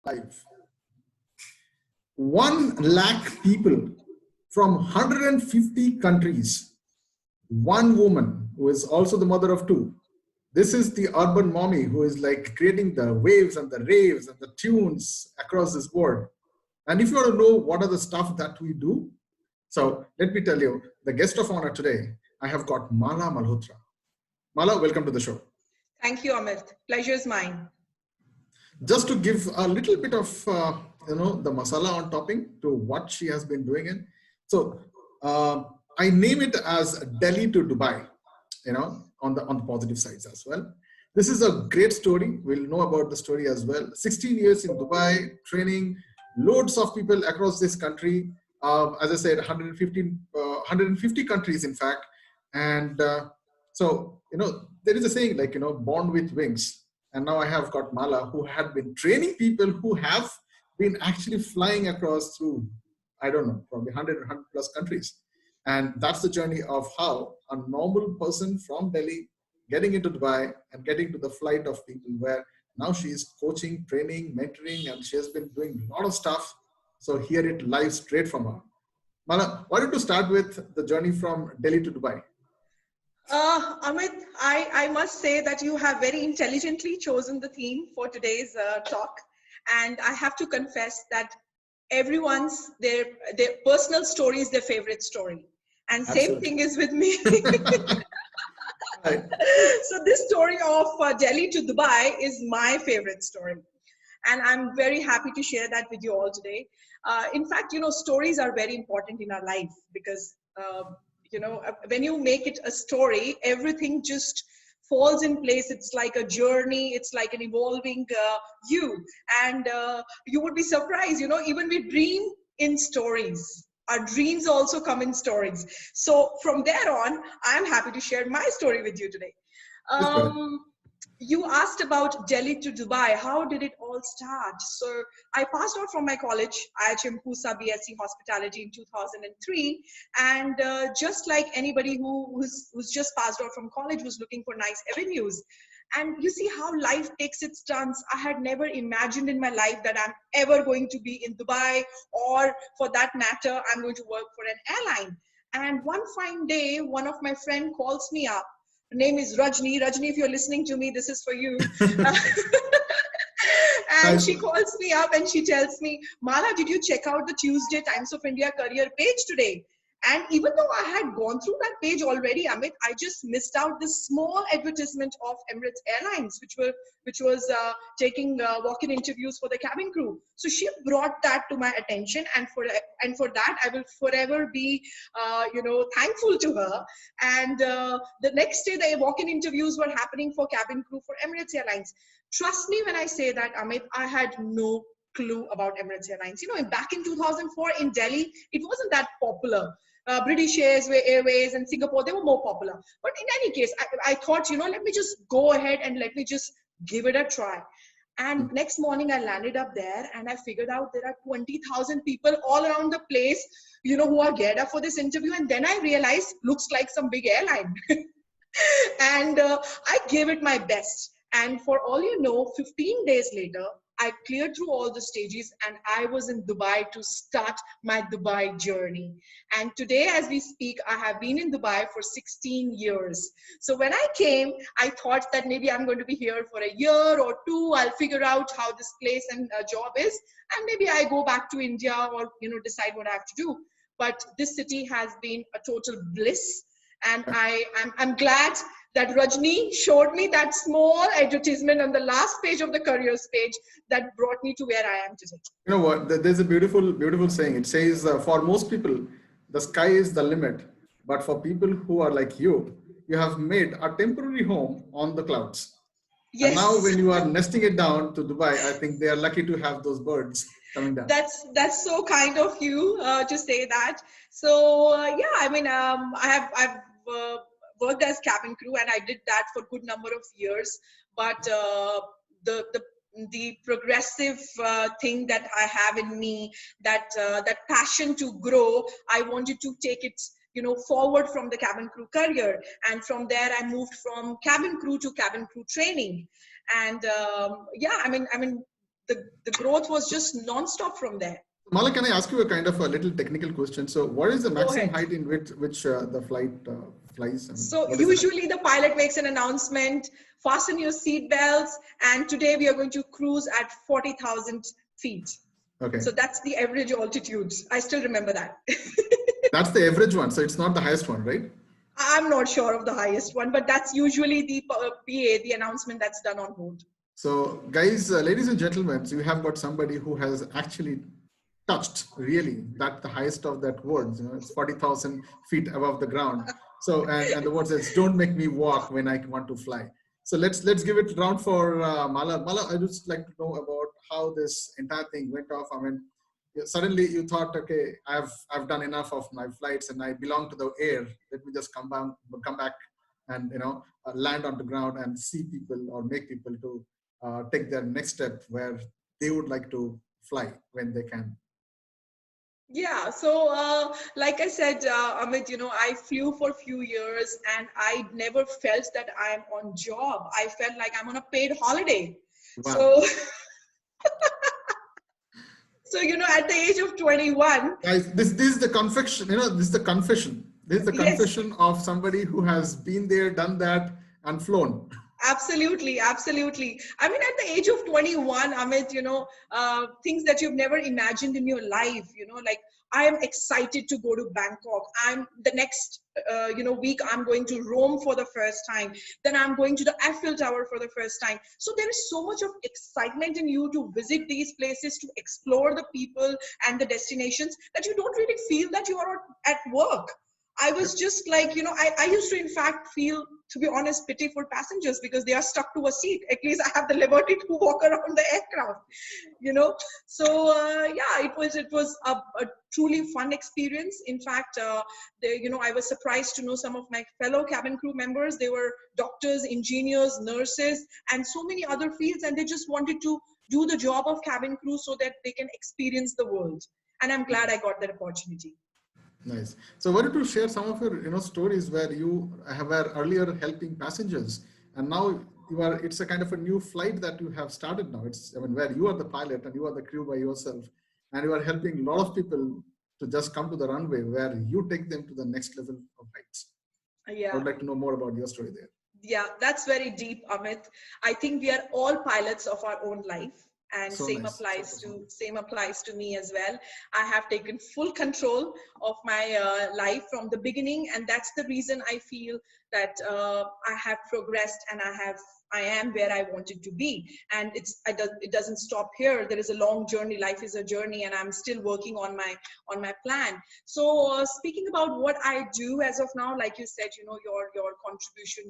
live. 1 lakh people from 150 countries. One woman who is also the mother of 2. This is the urban mommy who is like creating the waves and the raves and the tunes across this board. And if you want to know what are the stuff that we do, so let me tell you, the guest of honor today, I have got Mala Malhotra. Mala, welcome to the show. Thank you, Amit. Pleasure is mine. Just to give a little bit of the masala on topping to what she has been doing in. So I name it as Delhi to Dubai, on the positive sides as well. This is a great story. We'll know about the story as well. 16 years in Dubai, training loads of people across this country. As I said, 150 countries, in fact. And so, there is a saying like, born with wings. And now I have got Mala, who had been training people who have been actually flying across through, I don't know, probably 100 plus countries. And that's the journey of how a normal person from Delhi getting into Dubai and getting to the flight of people where now she is coaching, training, mentoring, and she has been doing a lot of stuff. So hear it live straight from her. Mala, why don't you start with the journey from Delhi to Dubai? Amit, I must say that you have very intelligently chosen the theme for today's talk. And I have to confess that everyone's, their personal story is their favorite story. And Absolutely. Same thing is with me. Right. So this story of Delhi to Dubai is my favorite story. And I'm very happy to share that with you all today. In fact, stories are very important in our life because, when you make it a story, everything just falls in place. It's like a journey. It's like an evolving you. And you would be surprised, even we dream in stories. Our dreams also come in stories. So from there on, I'm happy to share my story with you today. You asked about Delhi to Dubai. How did it all start? So I passed out from my college, IHM Pusa BSc Hospitality in 2003. And just like anybody who's just passed out from college was looking for nice avenues. And you see how life takes its turns. I had never imagined in my life that I'm ever going to be in Dubai, or for that matter, I'm going to work for an airline. And one fine day, one of my friends calls me up. Her name is Rajni. Rajni, if you're listening to me, this is for you. And she calls me up and she tells me, Mala, did you check out the Tuesday Times of India career page today? And even though I had gone through that page already, Amit, I just missed out this small advertisement of Emirates Airlines, which was taking walk-in interviews for the cabin crew. So she brought that to my attention, and for that I will forever be, thankful to her. And the next day, the walk-in interviews were happening for cabin crew for Emirates Airlines. Trust me when I say that, Amit, I had no clue about Emirates Airlines. Back in 2004 in Delhi, it wasn't that popular. British Airways and Singapore, they were more popular. But in any case, I thought, let me just go ahead and let me just give it a try. And next morning I landed up there and I figured out there are 20,000 people all around the place, who are geared up for this interview. And then I realized, looks like some big airline. And I gave it my best. And for all you know, 15 days later, I cleared through all the stages and I was in Dubai to start my Dubai journey. And today, as we speak, I have been in Dubai for 16 years. So when I came, I thought that maybe I'm going to be here for a year or two. I'll figure out how this place and job is. And maybe I go back to India or, decide what I have to do. But this city has been a total bliss. And I'm glad that Rajni showed me that small advertisement on the last page of the careers page that brought me to where I am today. You know what? There's a beautiful saying. It says, for most people, the sky is the limit. But for people who are like you have made a temporary home on the clouds. Yes. And now when you are nesting it down to Dubai, I think they are lucky to have those birds coming down. That's so kind of you to say that. So I've worked as cabin crew and I did that for a good number of years. But the progressive thing that I have in me, that passion to grow, I wanted to take it forward from the cabin crew career. And from there, I moved from cabin crew to cabin crew training. And the growth was just non-stop from there. Mala, can I ask you a kind of a little technical question? So what is the Go maximum ahead. height in which the flight flies? I mean, So what is the height? usually the pilot makes an announcement, fasten your seat belts, and today we are going to cruise at 40,000 feet. Okay. So that's the average altitude. I still remember that. That's the average one. So it's not the highest one, right? I'm not sure of the highest one, but that's usually the PA, the announcement that's done on board. So guys, ladies and gentlemen, so you have got somebody who has actually touched really that the highest of that words, it's 40,000 feet above the ground. So, and the word says, don't make me walk when I want to fly. So let's give it a round for Mala. Mala, I just like to know about how this entire thing went off. I mean, suddenly you thought, okay, I've done enough of my flights and I belong to the air. Let me just come back and land on the ground and see people or make people to take their next step where they would like to fly when they can. Yeah, so like I said, Amit, I flew for a few years and I never felt that I'm on job. I felt like I'm on a paid holiday. Wow. So, so at the age of 21, Guys, this is the confession, this is the confession. This is the yes, confession of somebody who has been there, done that, and flown. absolutely, absolutely. I mean, at the age of 21, Amit, things that you've never imagined in your life, like I am excited to go to Bangkok. I'm the next, week, I'm going to Rome for the first time. Then I'm going to the Eiffel Tower for the first time. So there is so much of excitement in you to visit these places, to explore the people and the destinations that you don't really feel that you are at work. I was just like, I used to, in fact, feel, to be honest, pity for passengers because they are stuck to a seat. At least I have the liberty to walk around the aircraft, you know. So yeah, it was a truly fun experience. In fact, I was surprised to know some of my fellow cabin crew members. They were doctors, engineers, nurses, and so many other fields, and they just wanted to do the job of cabin crew so that they can experience the world. And I'm glad I got that opportunity. Nice. So, wanted to share some of your stories where you were earlier helping passengers, and now you are. It's a kind of a new flight that you have started now. It's where you are the pilot and you are the crew by yourself, and you are helping a lot of people to just come to the runway where you take them to the next level of heights. I Yeah. would like to know more about your story there. Yeah, that's very deep, Amit. I think we are all pilots of our own life, and So nice. So personal. same applies to me as well. I have taken full control of my life from the beginning, and that's the reason I feel that I have progressed and I am where I wanted to be. And it doesn't stop here. There is a long journey. Life is a journey, and I'm still working on my plan. So speaking about what I do as of now, like you said, your contribution,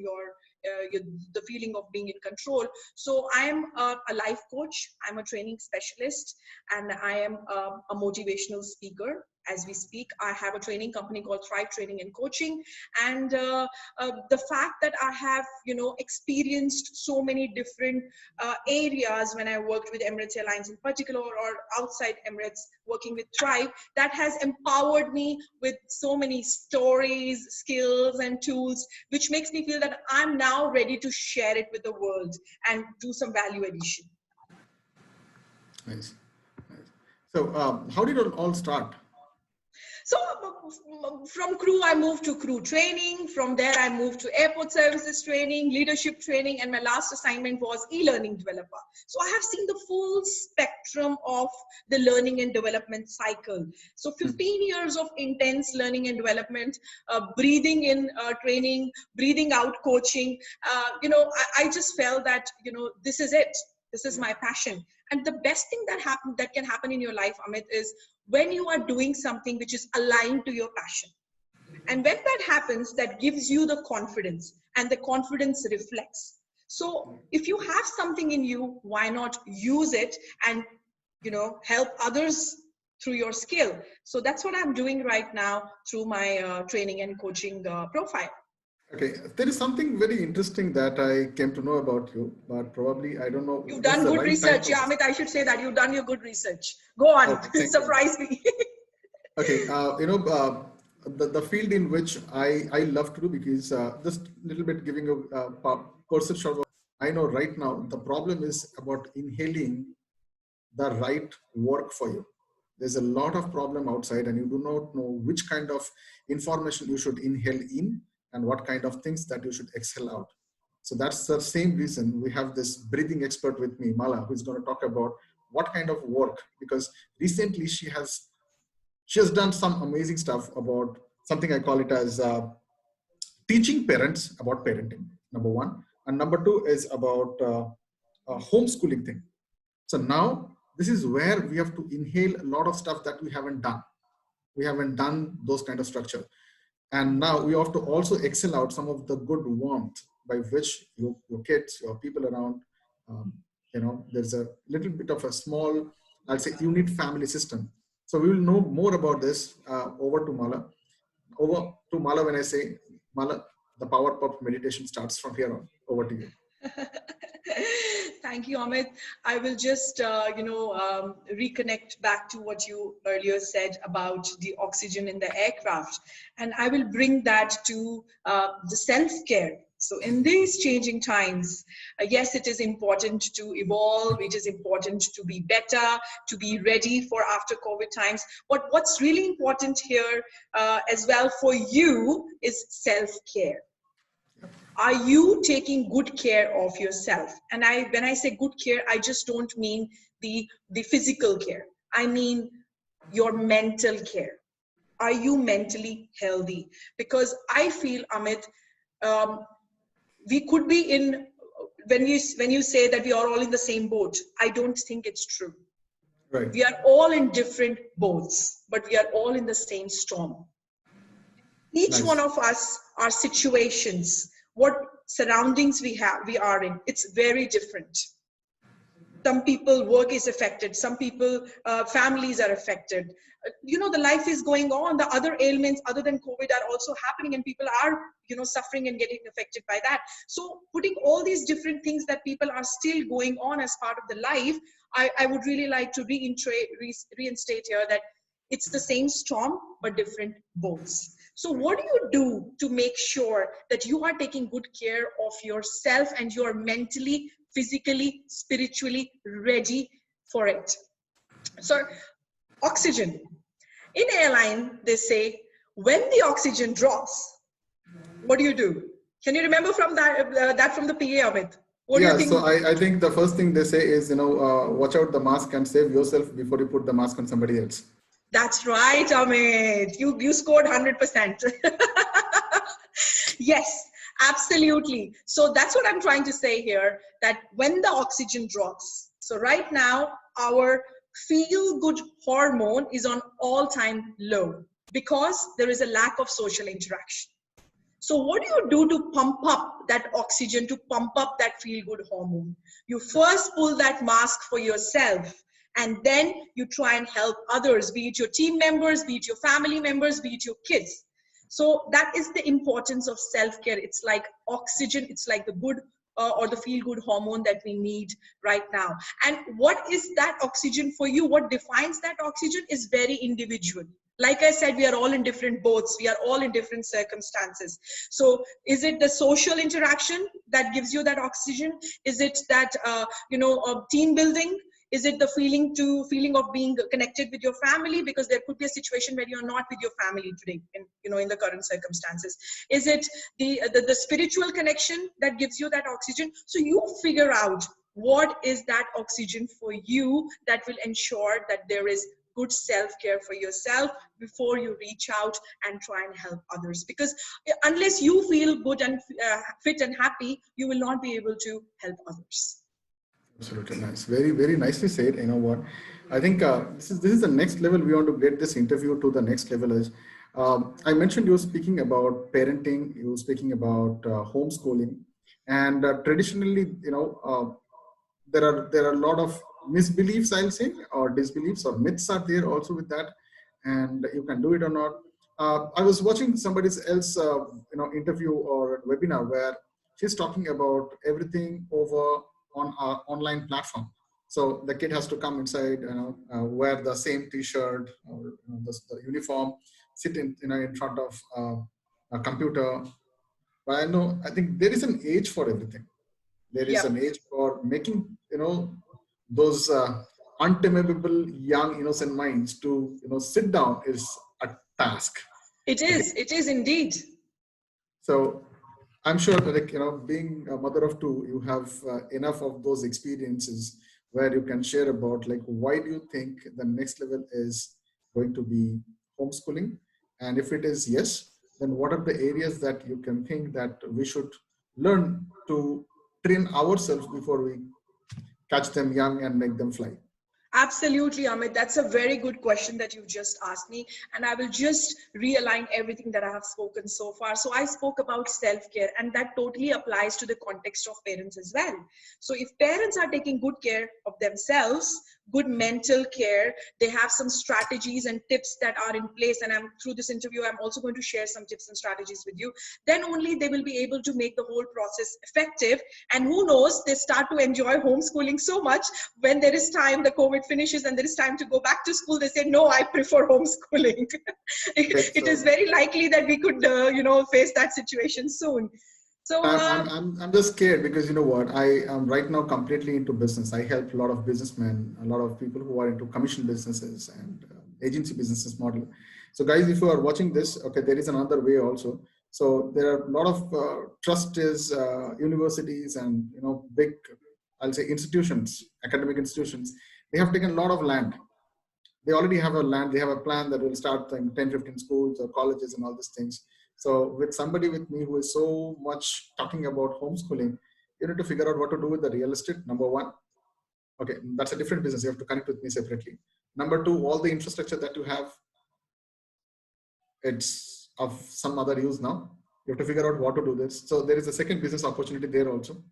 the feeling of being in control. So I am a life coach. I'm a training specialist, and I am a motivational speaker. As we speak, I have a training company called Thrive Training and Coaching, and the fact that I have experienced so many different areas when I worked with Emirates Airlines in particular, or outside Emirates working with Thrive, that has empowered me with so many stories, skills, and tools, which makes me feel that I'm now ready to share it with the world and do some value addition. Nice. Nice. So, how did it all start? So from crew, I moved to crew training. From there, I moved to airport services training, leadership training, and my last assignment was e-learning developer. So I have seen the full spectrum of the learning and development cycle. So 15 years of intense learning and development, breathing in training, breathing out coaching. I just felt that, this is it. This is my passion. And the best thing that can happen in your life, Amit, is when you are doing something which is aligned to your passion. And when that happens, that gives you the confidence, and the confidence reflects. So if you have something in you, why not use it and help others through your skill? So that's what I'm doing right now through my training and coaching profile. Okay, there is something very interesting that I came to know about you, but probably I don't know You've this is done the good right time research. for Yeah, this. Amit, I should say that you've done your good research. Go on, Okay, thank you. surprise me. Okay, the field in which I love to do, because just a little bit giving a perception of, I know right now the problem is about inhaling the right work for you. There's a lot of problem outside and you do not know which kind of information you should inhale in and what kind of things that you should exhale out. So that's the same reason we have this breathing expert with me, Mala, who's going to talk about what kind of work, because recently she has done some amazing stuff about something I call it as teaching parents about parenting, number one. And number two is about homeschooling thing. So now this is where we have to inhale a lot of stuff that we haven't done. We haven't done those kind of structure. And now we have to also excel out some of the good warmth by which your kids, your people around, um, there's a little bit of a small, I'll say, unit family system. So we will know more about this. Over to Mala. Over to Mala when I say, Mala, the power pop meditation starts from here on. Over to you. Thank you, Amit. I will just, reconnect back to what you earlier said about the oxygen in the aircraft. And I will bring that to the self-care. So in these changing times, yes, it is important to evolve. It is important to be better, to be ready for after COVID times. But what's really important here as well for you is self-care. Are you taking good care of yourself? And when I say good care, I just don't mean the physical care. I mean your mental care. Are you mentally healthy? Because I feel, Amit, um, we could be in, when you say that we are all in the same boat, I don't think it's true. Right. We are all in different boats, but we are all in the same storm. Each one Nice. of us, our situations, what surroundings we are in, it's very different. Some people work is affected, some people families are affected. The life is going on, the other ailments other than COVID are also happening, and people are suffering and getting affected by that. So putting all these different things that people are still going on as part of the life, I would really like to reinstate here that it's the same storm but different boats. So what do you do to make sure that you are taking good care of yourself and you are mentally, physically, spiritually ready for it? So oxygen. In airline, they say, when the oxygen drops, what do? Can you remember from that from the PA, Amit? What do you Yeah, think? so I think the first thing they say is, watch out the mask and save yourself before you put the mask on somebody else. That's right, Amit. You scored 100%. Yes, absolutely. So that's what I'm trying to say here, that when the oxygen drops, so right now our feel good hormone is on all-time low because there is a lack of social interaction. So what do you do to pump up that oxygen, to pump up that feel good hormone? You first pull that mask for yourself, and then you try and help others, be it your team members, be it your family members, be it your kids. So that is the importance of self-care. It's like oxygen, it's like the good or the feel-good hormone that we need right now. And what is that oxygen for you? What defines that oxygen is very individual. Like I said, we are all in different boats. We are all in different circumstances. So is it the social interaction that gives you that oxygen? Is it that, team building? Is it the feeling of being connected with your family? Because there could be a situation where you're not with your family today, in the current circumstances. Is it the spiritual connection that gives you that oxygen? So you figure out what is that oxygen for you that will ensure that there is good self-care for yourself before you reach out and try and help others. Because unless you feel good and fit and happy, you will not be able to help others. Absolutely nice. Very, very nicely said. You know what? I think this is the next level. We want to get this interview to the next level. Is I mentioned you were speaking about parenting. You were speaking about homeschooling, and traditionally, there are a lot of misbeliefs, I'll say, or disbeliefs or myths are there also with that, and you can do it or not. I was watching somebody else, interview or webinar where she's talking about everything over on our online platform. So the kid has to come inside, wear the same T-shirt or the uniform, sit in front of a computer. But I think there is an age for everything. There is Yep. an age for making those. untamable young innocent minds to sit down is a task. It Okay, is. It is indeed. so I'm sure that, like, being a mother of two, you have enough of those experiences where you can share about, like, why do you think the next level is going to be homeschooling? And if it is yes, then what are the areas that you can think that we should learn to train ourselves before we catch them young and make them fly? Absolutely, Amit. That's a very good question that you've just asked me. And I will just realign everything that I have spoken so far. So I spoke about self-care, and that totally applies to the context of parents as well. So if parents are taking good care of themselves, good mental care, they have some strategies and tips that are in place. And I'm through this interview, I'm also going to share some tips and strategies with you. Then only they will be able to make the whole process effective. And who knows, they start to enjoy homeschooling so much when there is time, the COVID finishes and there is time to go back to school, they say, no, I prefer homeschooling. Okay, It is so very likely that we could, face that situation soon. So, I'm just scared because, you know what, I am right now completely into business. I help a lot of businessmen, a lot of people who are into commission businesses and agency businesses model. So guys, if you are watching this, okay, there is another way also. So there are a lot of trusts, universities, and big, I'll say, institutions, academic institutions. They have taken a lot of land. They already have a land, they have a plan that will start in 10, 15 schools or colleges and all these things. So with somebody with me who is so much talking about homeschooling, you need to figure out what to do with the real estate, number one. Okay, that's a different business. You have to connect with me separately. Number two, all the infrastructure that you have, it's of some other use now. You have to figure out what to do this. So there is a second business opportunity there also.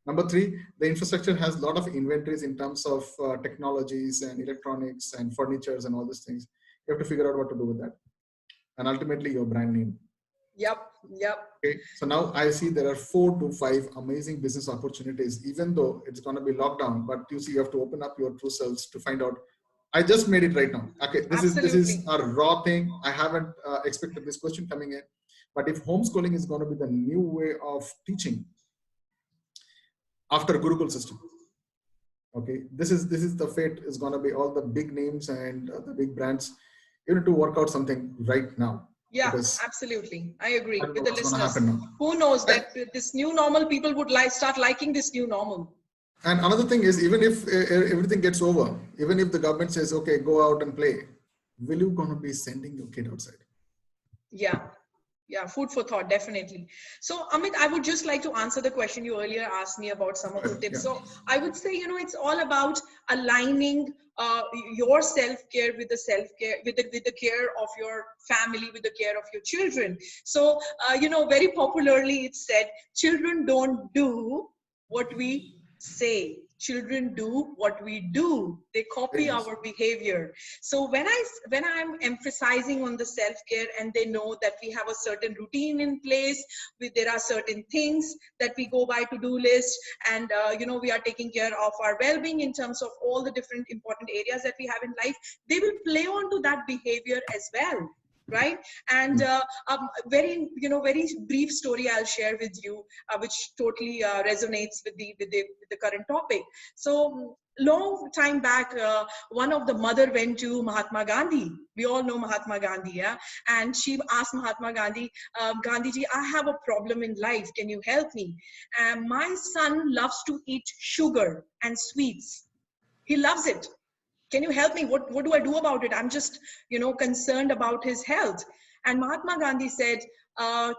Number three, the infrastructure has a lot of inventories in terms of technologies and electronics and furnitures and all these things. You have to figure out what to do with that. And ultimately, your brand name. yep, yep. Okay. So now I see there are 4 to 5 amazing business opportunities, even though it's going to be lockdown. But you see, you have to open up your true selves to find out. I just made it right now. Okay, this is Absolutely. a raw thing. I haven't expected this question coming in. But if homeschooling is going to be the new way of teaching after Gurukul system, okay, this is the fate is going to be all the big names and the big brands. You need to work out something right now Yeah, because absolutely. I I agree don't know with the what's going to listeners. happen now. Who knows And that this new normal, people would start liking this new normal. and another thing is, even if everything gets over, even if the government says, okay, go out and play, will you going to be sending your kid outside? Yeah. Yeah, food for thought, definitely. So, Amit, I would just like to answer the question you earlier asked me about some of the tips. Yeah. So, I would say, it's all about aligning your self-care with the self-care, with the care of your family, with the care of your children. So, very popularly it's said, children don't do what we say. Children do what we do. They Very copy nice. our behavior. So when I'm emphasizing on the self care, and they know that we have a certain routine in place, there are certain things that we go by to do list, and we are taking care of our well being in terms of all the different important areas that we have in life, they will play on to that behavior as well, right? And very brief story I'll share with you, which totally resonates with the current topic. So long time back, one of the mother went to Mahatma Gandhi. We all know Mahatma Gandhi, yeah? And she asked Mahatma Gandhi, Gandhiji, I have a problem in life. Can you help me? And my son loves to eat sugar and sweets. He loves it. Can you help me? What do I do about it? I'm just, concerned about his health. And Mahatma Gandhi said,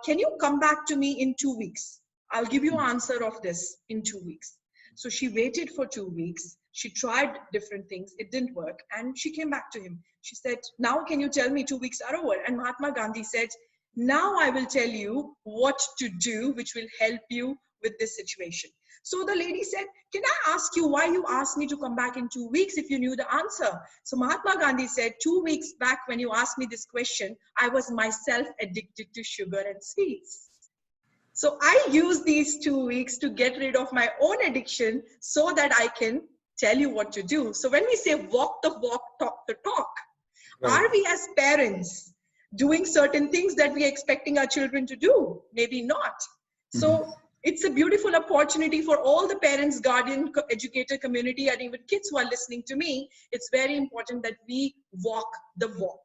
can you come back to me in 2 weeks? I'll give you an answer of this in 2 weeks. So she waited for 2 weeks. She tried different things. It didn't work. And she came back to him. She said, now can you tell me 2 weeks are over? And Mahatma Gandhi said, now I will tell you what to do, which will help you with this situation. So the lady said, can I ask you why you asked me to come back in 2 weeks if you knew the answer? So Mahatma Gandhi said, 2 weeks back when you asked me this question, I was myself addicted to sugar and sweets. So I use these 2 weeks to get rid of my own addiction so that I can tell you what to do. So when we say walk the walk, talk the talk, Right. are we as parents doing certain things that we are expecting our children to do? Maybe not. Mhm. So It's a beautiful opportunity for all the parents, guardian, educator community, and even kids who are listening to me. It's very important that we walk the walk.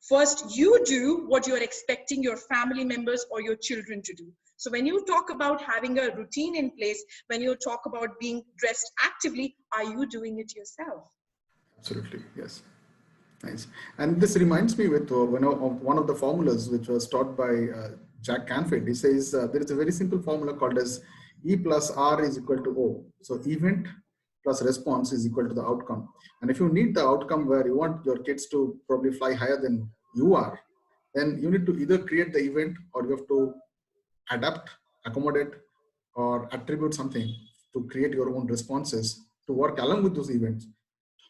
First, you do what you're expecting your family members or your children to do. So when you talk about having a routine in place, when you talk about being dressed actively, are you doing it yourself? Absolutely, yes. Nice. And this reminds me with of one of the formulas which was taught by Jack Canfield. He says there is a very simple formula called as E plus R is equal to O. So event plus response is equal to the outcome. And if you need the outcome where you want your kids to probably fly higher than you are, then you need to either create the event or you have to adapt, accommodate, or attribute something to create your own responses to work along with those events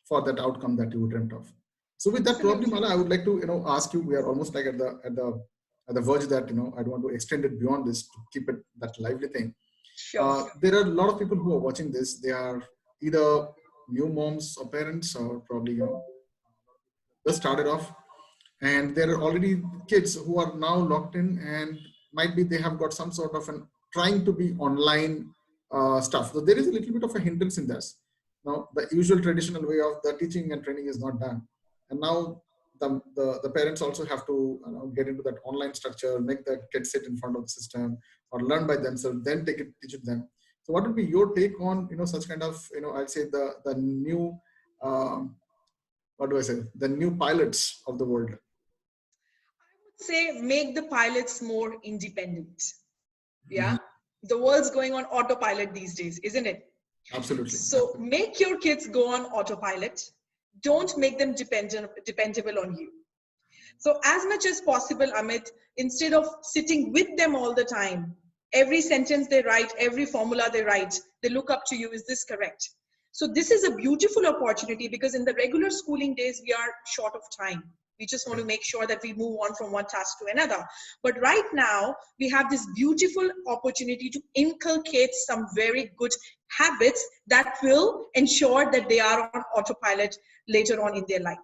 for that outcome that you dreamt of. So with that, probably Absolutely. Mala, I would like to ask you. We are almost like at the verge that I don't want to extend it beyond this to keep it that lively thing. Sure. There are a lot of people who are watching this. They are either new moms or parents, or probably just started off, and there are already kids who are now locked in, and might be they have got some sort of an trying to be online stuff. So there is a little bit of a hindrance in this. Now the usual traditional way of the teaching and training is not done, and now the parents also have to get into that online structure, make the kids sit in front of the system or learn by themselves, then teach it them. So what would be your take on such kind of I'd say the new um, what do I say, the new pilots of the world? Say make the pilots more independent. Mhm. Yeah. The world's going on autopilot these days, isn't it? Absolutely. So Absolutely. make your kids go on autopilot. Don't make them dependable on you. So as much as possible, Amit, instead of sitting with them all the time, every sentence they write, every formula they write, they look up to you. Is this correct? So this is a beautiful opportunity because in the regular schooling days, we are short of time. We just want to make sure that we move on from one task to another. But right now, we have this beautiful opportunity to inculcate some very good habits that will ensure that they are on autopilot later on in their life.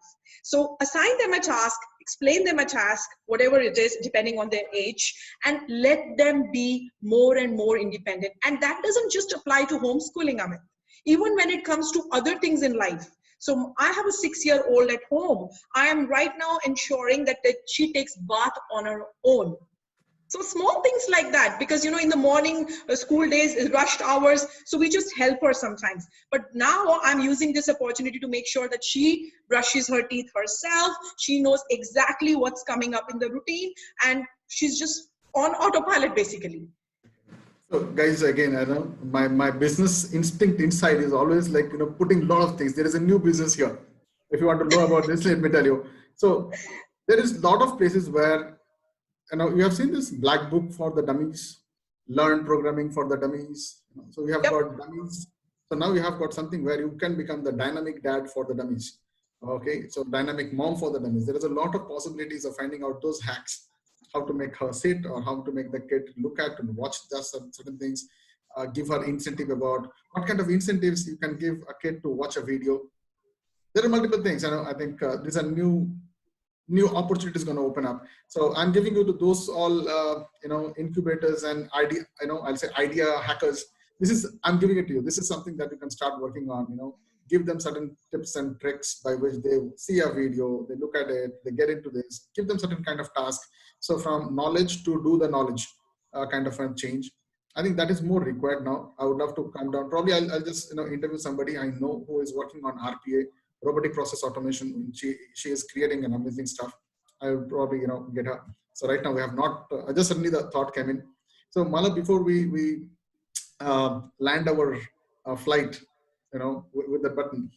So assign them a task, explain them a task, whatever it is, depending on their age, and let them be more and more independent. And that doesn't just apply to homeschooling, Amit. Even when it comes to other things in life. So I have a 6-year-old at home. I am right now ensuring that she takes bath on her own. So small things like that, because in the morning, school days, rushed hours, so we just help her sometimes. But now I'm using this opportunity to make sure that she brushes her teeth herself. She knows exactly what's coming up in the routine, and she's just on autopilot basically. So guys, again, I know my business instinct inside is always like putting a lot of things. There is a new business here. If you want to know about this, let me tell you. So there is a lot of places where you have seen this black book for the dummies, learn programming for the dummies. So we have Yep. got dummies. So now we have got something where you can become the dynamic dad for the dummies. Okay, so dynamic mom for the dummies. There is a lot of possibilities of finding out those hacks, how to make her sit or how to make the kid look at and watch just certain things. Give her incentive about what kind of incentives you can give a kid to watch a video. There are multiple things. I think these are new opportunities going to open up. So I'm giving you to those all incubators and idea, I'll say idea hackers. I'm giving it to you. This is something that you can start working on. Give them certain tips and tricks by which they see a video, they look at it, they get into this. Give them certain kind of task. So from knowledge to do the knowledge, kind of a change. I think that is more required now. I would love to come down. Probably I'll just interview somebody I know who is working on RPA, robotic process automation. She is creating an amazing stuff. I will probably get her. So right now we have not. Just suddenly the thought came in. So Mala, before we land our flight, with the button,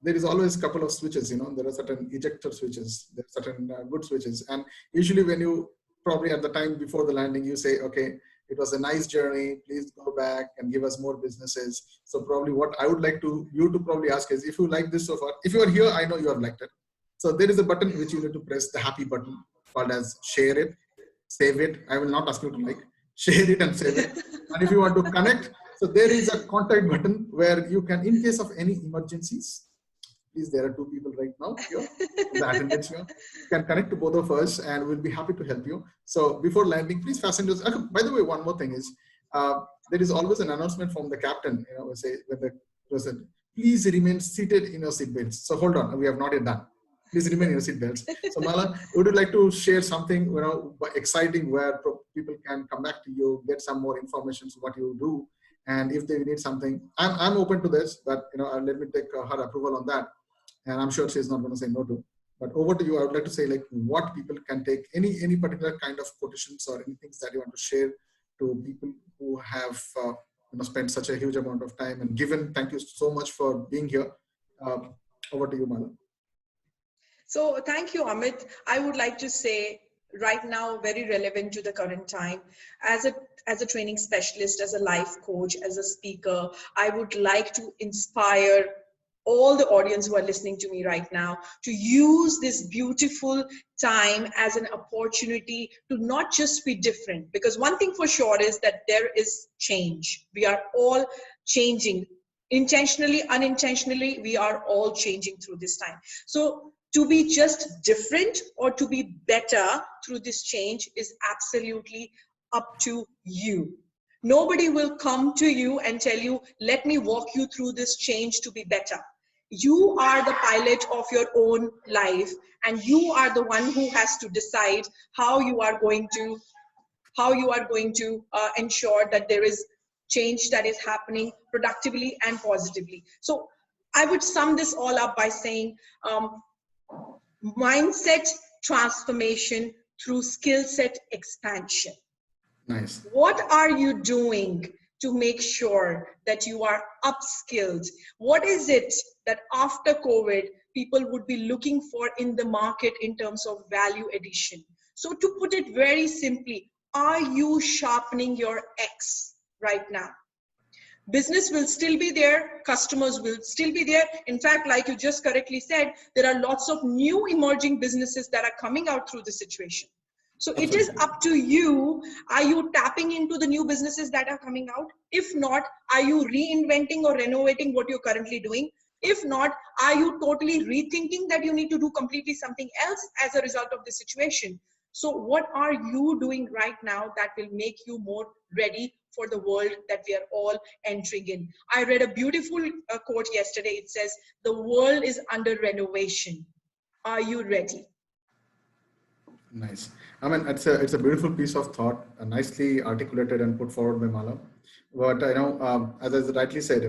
there is always a couple of switches. There are certain ejector switches. There are certain good switches, and usually when you probably at the time before the landing, you say, okay, it was a nice journey. Please go back and give us more businesses. So probably what I would like you to probably ask is, if you like this so far, if you are here, I know you have liked it. So there is a button which you need to press, the happy button called as share it, save it. I will not ask you to like, share it and save it. And if you want to connect, so there is a contact button where you can, in case of any emergencies, please, there are two people right now here, the attendants here. You can connect to both of us and we'll be happy to help you. So before landing, please fasten those. By the way, one more thing is, there is always an announcement from the captain, we say when the person, please remain seated in your seatbelts. So hold on, we have not yet done. Please remain in your seatbelts. So Mala, would you like to share something, exciting where people can come back to you, get some more information on what you do, and if they need something, I'm open to this, but let me take her approval on that, and I'm sure she's not going to say no to. But over to you. I would like to say, like, what people can take, any particular kind of quotations or anything that you want to share to people who have spent such a huge amount of time and given. Thank you so much for being here. Uh, Over to you, Mala. So thank you, Amit. I would like to say right now, very relevant to the current time, as a training specialist, as a life coach, as a speaker, I would like to inspire all the audience who are listening to me right now to use this beautiful time as an opportunity to not just be different, because one thing for sure is that there is change. We are all changing, intentionally, unintentionally, we are all changing through this time. So to be just different or to be better through this change is absolutely up to you. Nobody will come to you and tell you, let me walk you through this change to be better. You are the pilot of your own life, and you are the one who has to decide how you are going to ensure that there is change that is happening productively and positively. So I would sum this all up by saying, mindset transformation through skill set expansion. Nice. What are you doing to make sure that you are upskilled? What is it that after COVID people would be looking for in the market in terms of value addition? So to put it very simply, are you sharpening your X right now? Business will still be there, customers will still be there. In fact, like you just correctly said, there are lots of new emerging businesses that are coming out through the situation. So it is Absolutely. up to you. Are you tapping into the new businesses that are coming out? If not, are you reinventing or renovating what you're currently doing? If not, are you totally rethinking that you need to do completely something else as a result of the situation? So what are you doing right now that will make you more ready for the world that we are all entering in? I read a beautiful quote yesterday. It says, the world is under renovation. Are you ready? Nice. I mean, it's a beautiful piece of thought, nicely articulated and put forward by Mala. But as I rightly said,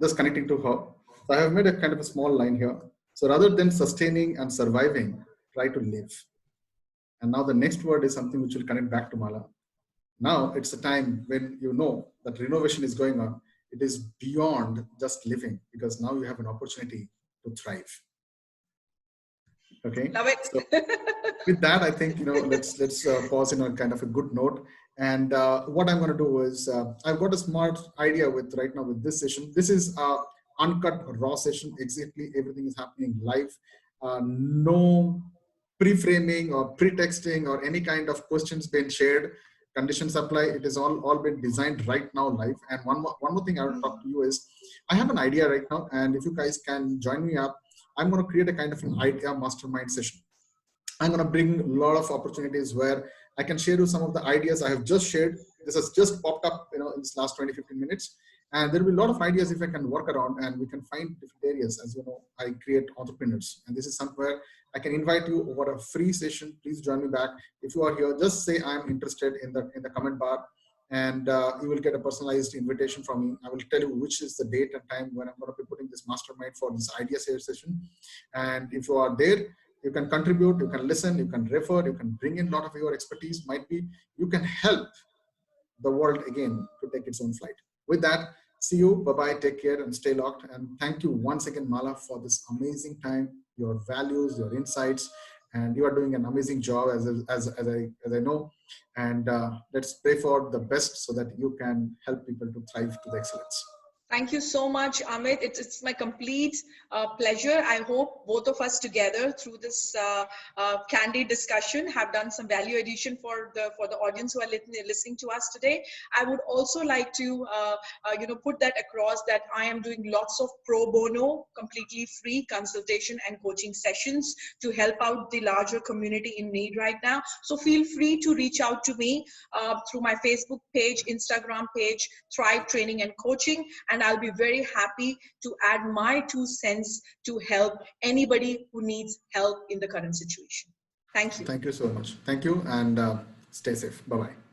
just connecting to her. So I have made a kind of a small line here. So rather than sustaining and surviving, try to live. And now the next word is something which will connect back to Mala. Now it's a time when you know that renovation is going on. It is beyond just living, because now you have an opportunity to thrive. Okay. Love So it. with that, I think let's pause in a kind of a good note. And what I'm going to do is I've got a smart idea with right now with this session. This is uncut raw session. Exactly, everything is happening live. No pre-framing or pre-texting or any kind of questions being shared. Conditions apply. It is all been designed right now live. And one more thing I will talk to you is, I have an idea right now, and if you guys can join me up, I'm going to create a kind of an idea mastermind session. I'm going to bring a lot of opportunities where I can share you some of the ideas I have just shared. This has just popped up, in this last 20, 15 minutes. And there will be a lot of ideas if I can work around, and we can find different areas. As you know, I create entrepreneurs, and this is somewhere I can invite you over a free session. Please join me back. If you are here, just say I'm interested in the comment bar, and you will get a personalized invitation from me. I will tell you which is the date and time when I'm going to be putting this mastermind for this idea share session. And if you are there, you can contribute, you can listen, you can refer, you can bring in a lot of your expertise. Might be you can help the world again to take its own flight. With that, see you. Bye-bye. Take care and stay locked. And thank you once again, Mala, for this amazing time, your values, your insights, and you are doing an amazing job as I know. And let's pray for the best so that you can help people to thrive to the excellence. Thank you so much, Amit. It's my complete pleasure. I hope both of us together through this candid discussion have done some value addition for the audience who are listening to us today. I would also like to put that across that I am doing lots of pro bono, completely free consultation and coaching sessions to help out the larger community in need right now. So feel free to reach out to me through my Facebook page, Instagram page, Thrive Training and Coaching, and I'll be very happy to add my 2 cents to help anybody who needs help in the current situation. Thank you. Thank you so much. Thank you, and stay safe. Bye bye.